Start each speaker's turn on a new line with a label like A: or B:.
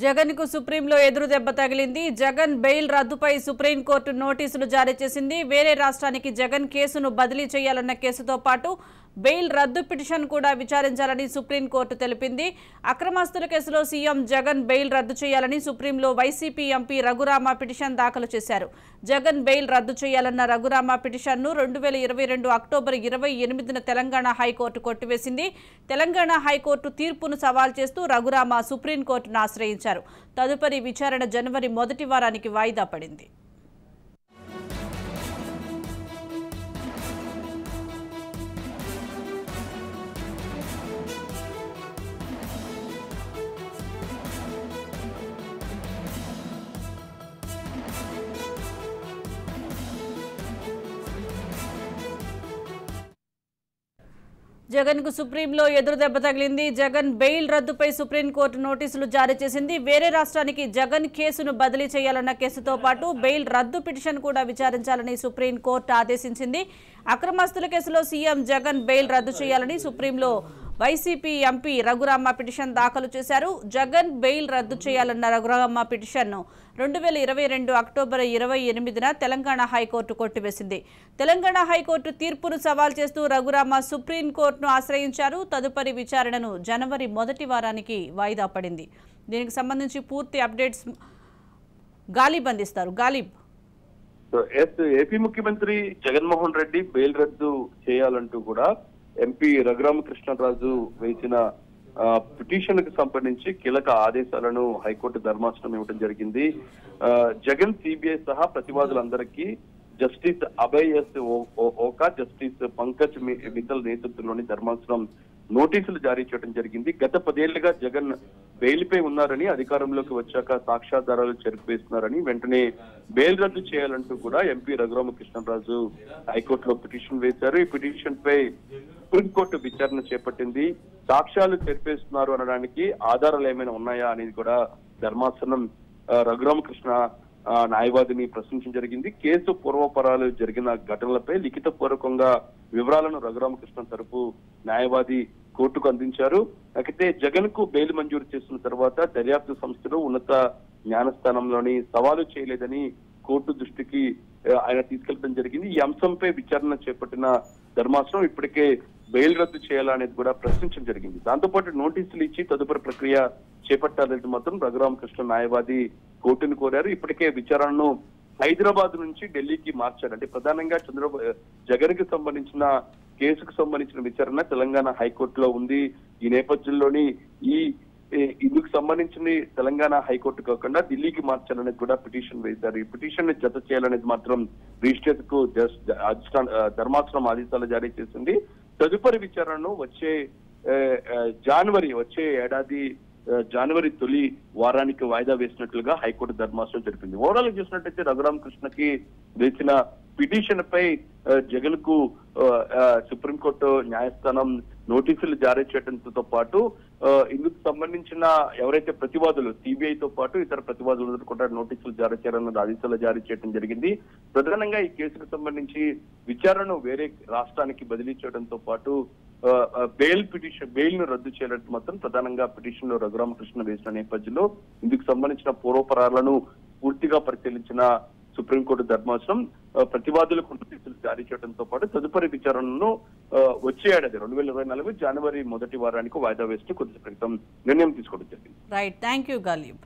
A: జగన్ కు సుప్రీంలో ఎదురు దెబ్బ తగిలింది. జగన్ బెయిల్ రద్దుపై సుప్రీంకోర్టు నోటీసులు జారీ చేసింది. వేరే రాష్ట్రానికి జగన్ కేసును బదిలీ చేయాలన్న కేసుతో పాటు బెయిల్ రద్దు పిటిషన్ కూడా విచారించాలని సుప్రీంకోర్టు తెలిపింది. అక్రమాస్తుల కేసులో సీఎం జగన్ బెయిల్ రద్దు చేయాలని సుప్రీంలో వైసీపీ ఎంపీ రఘురామ పిటిషన్ దాఖలు చేశారు. జగన్ బెయిల్ రద్దు చేయాలన్న రఘురామ పిటిషన్ను 2022 అక్టోబర్ 28న తెలంగాణ హైకోర్టు కొట్టివేసింది. తెలంగాణ హైకోర్టు తీర్పును సవాల్ చేస్తూ రఘురామ సుప్రీంకోర్టును ఆశ్రయించారు. తదుపరి విచారణ జనవరి మొదటి వారానికి వాయిదా పడింది. జగన్ కు సుప్రీంలో ఎదురు దెబ్బ తగిలింది. జగన్ బెయిల్ రద్దుపై సుప్రీంకోర్టు నోటీసులు జారీ చేసింది. వేరే రాష్ట్రానికి జగన్ కేసును బదిలీ చేయాలన్న కేసుతో పాటు బెయిల్ రద్దు పిటిషన్ కూడా విచారించాలని సుప్రీంకోర్టు ఆదేశించింది. అక్రమాస్తుల కేసులో సీఎం జగన్ బెయిల్ రద్దు చేయాలని సుప్రీంలో వైసీపీ ఎంపీ రఘురామ పిటిషన్ దాఖలు చేశారు. జగన్ బెయిల్ రద్దు చేయాలన్న రఘురామ పిటిషన్ను 2022 అక్టోబర్ 28న తెలంగాణ హైకోర్టు కొట్టివేసింది. తెలంగాణ హైకోర్టు తీర్పును సవాల్ చేస్తూ రఘురామ సుప్రీంకోర్టును ఆశ్రయించారు. తదుపరి విచారణను జనవరి మొదటి వారానికి వాయిదా పడింది. దీనికి సంబంధించి పూర్తి అప్డేట్స్ గాలిబ్ అందిస్తారు. గాలిబ్,
B: ఏపీ ముఖ్యమంత్రి జగన్మోహన్ రెడ్డి బెయిల్ రద్దు చేయాలంటూ కూడా ఎంపీ రఘురామకృష్ణరాజు వేసిన పిటిషన్ కు సంబంధించి కీలక ఆదేశాలను హైకోర్టు ధర్మాసనం ఇవ్వడం జరిగింది. జగన్, సిబిఐ సహా ప్రతివాదులందరికీ Justice Abhay S Oka, Justice Pankaj Mithal నేతృత్వంలోని ధర్మాసనం నోటీసులు జారీ చేయడం జరిగింది. గత 10 ఏళ్లుగా జగన్ బెయిల్ పై ఉన్నారని, అధికారంలోకి వచ్చాక సాక్ష్యాధారాలు చెరిపివేస్తున్నారని, వెంటనే బెయిల్ రద్దు చేయాలంటూ కూడా ఎంపీ రఘురామకృష్ణరాజు హైకోర్టులో పిటిషన్ వేశారు. ఈ పిటిషన్ పై సుప్రీంకోర్టు విచారణ చేపట్టింది. సాక్ష్యాలు చెరిపేస్తున్నారు అనడానికి ఆధారాలు ఏమైనా ఉన్నాయా అనేది కూడా ధర్మాసనం రఘురామకృష్ణ న్యాయవాదిని ప్రశ్నించడం జరిగింది. కేసు పూర్వపరాలు జరిగిన ఘటనలపై లిఖిత పూర్వకంగా వివరాలను రఘురామకృష్ణ తరపు న్యాయవాది కోర్టుకు అందించారు. అయితే జగన్ కు బెయిల్ మంజూరు చేసిన తర్వాత దర్యాప్తు సంస్థలు ఉన్నత న్యాయస్థానంలోని సవాలు చేయలేదని కోర్టు దృష్టికి ఆయన తీసుకెళ్లడం జరిగింది. ఈ అంశంపై విచారణ చేపట్టిన ధర్మాసనం ఇప్పటికే బెయిల్ రద్దు చేయాలనేది కూడా ప్రశ్నించడం జరిగింది. దాంతోపాటు నోటీసులు ఇచ్చి తదుపరి ప్రక్రియ చేపట్టాలని మాత్రం రఘురామకృష్ణ న్యాయవాది కోర్టును కోరారు. ఇప్పటికే విచారణను హైదరాబాద్ నుంచి ఢిల్లీకి మార్చారు. అంటే ప్రధానంగా జగన్ కి సంబంధించిన కేసుకు సంబంధించిన విచారణ తెలంగాణ హైకోర్టులో ఉంది. ఈ నేపథ్యంలోని ఇందుకు సంబంధించిన తెలంగాణ హైకోర్టు కాకుండా ఢిల్లీకి మార్చాలనేది కూడా పిటిషన్ వేశారు. ఈ పిటిషన్ ని జత చేయాలనేది మాత్రం రిజిస్ట్రేటర్ కు ధర్మాసనం ఆదేశాలు జారీ చేసింది. తదుపరి విచారణను వచ్చే ఏడాది జనవరి తొలి వారానికి వాయిదా వేసినట్లుగా హైకోర్టు ధర్మాసనం జరిపింది. ఓవరాల్ గా చూసినట్టయితే రఘురామకృష్ణకి వేసిన పిటిషన్ పై జగన్ కు సుప్రీంకోర్టు న్యాయస్థానం నోటీసులు జారీ చేయడంతో పాటు ఇందుకు సంబంధించిన ఎవరైతే ప్రతివాదులు సిబిఐతో పాటు ఇతర ప్రతివాదులు కూడా నోటీసులు జారీ చేయాలన్న ఆదేశాలు జారీ చేయడం జరిగింది. ప్రధానంగా ఈ కేసుకు సంబంధించి విచారణను వేరే రాష్ట్రానికి బదిలీ చేయడంతో పాటు బెయిల్ ను రద్దు చేయాలంటే మాత్రం ప్రధానంగా పిటిషన్ లో రఘురామకృష్ణ వేసిన నేపథ్యంలో ఇందుకు సంబంధించిన పూర్వపరాలను పూర్తిగా పరిశీలించిన సుప్రీంకోర్టు ధర్మాసనం ప్రతివాదులకు నోటీసులు జారీ చేయడంతో పాటు తదుపరి విచారణను వచ్చే ఏడాది 2024 జనవరి మొదటి వారానికి వాయిదా వేస్తూ కొద్ది క్రితం నిర్ణయం తీసుకోవడం జరిగింది.
A: Right, thank you Ghalib.